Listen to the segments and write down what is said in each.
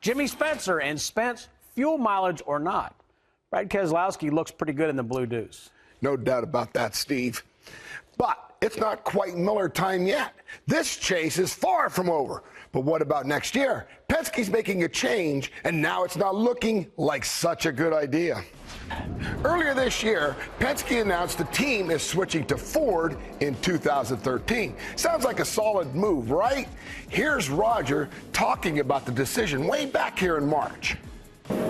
Jimmy Spencer. And Spence, fuel mileage or not, Brad Keselowski looks pretty good in the Blue Deuce. No doubt about that, Steve. But it's not quite Miller time yet. This chase is far from over. But what about next year? Penske's making a change, and now it's not looking like such a good idea. Earlier this year, Penske announced the team is switching to Ford in 2013. Sounds like a solid move, right? Here's Roger talking about the decision way back here in March.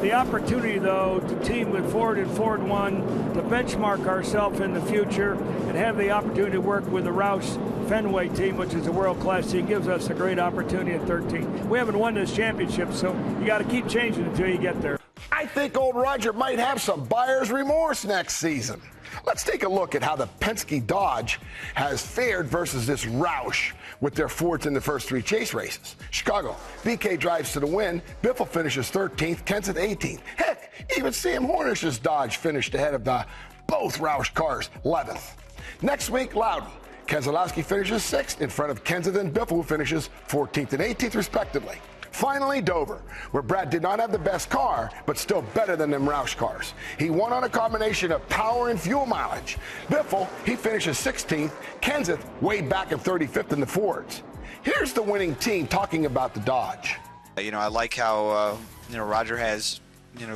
The opportunity, though, to team with Ford and Ford One, to benchmark ourselves in the future and have the opportunity to work with the Roush Fenway team, which is a world-class team, gives us a great opportunity at 13. We haven't won this championship, so you got to keep changing until you get there. I think old Roger might have some buyer's remorse next season. Let's take a look at how the Penske Dodge has fared versus this Roush with their Fords in the first 3 chase races. Chicago, BK drives to the win. Biffle finishes 13th, Kenseth 18th. Heck, even Sam Hornish's Dodge finished ahead of both Roush cars, 11th. Next week, Loudon. Keselowski finishes 6th in front of Kenseth and Biffle, who finishes 14th and 18th, respectively. Finally, Dover, where Brad did not have the best car, but still better than them Roush cars. He won on a combination of power and fuel mileage. Biffle, he finishes 16th. Kenseth, way back in 35th in the Fords. Here's the winning team talking about the Dodge. I like how, Roger has,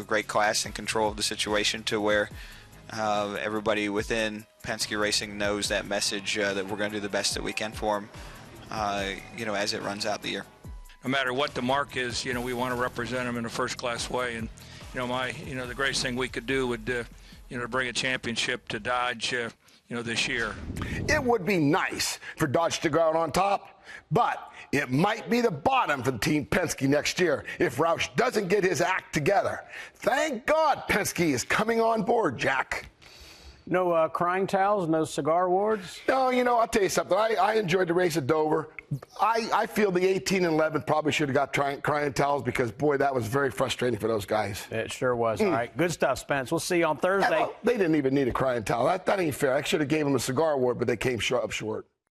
great class and control of the situation to where everybody within Penske Racing knows that message that we're going to do the best that we can for them, as it runs out the year. No matter what the mark is, we want to represent them in a first-class way. And, the greatest thing we could do would, to bring a championship to Dodge, this year. It would be nice for Dodge to go out on top, but it might be the bottom for the Team Penske next year if Roush doesn't get his act together. Thank God Penske is coming on board, Jack. No crying towels, no cigar awards? No, I'll tell you something. I enjoyed the race at Dover. I feel the 18 and 11 probably should have got crying towels because, boy, that was very frustrating for those guys. It sure was. All right, good stuff, Spence. We'll see you on Thursday. Well, they didn't even need a crying towel. That ain't fair. I should have gave them a cigar award, but they came up short.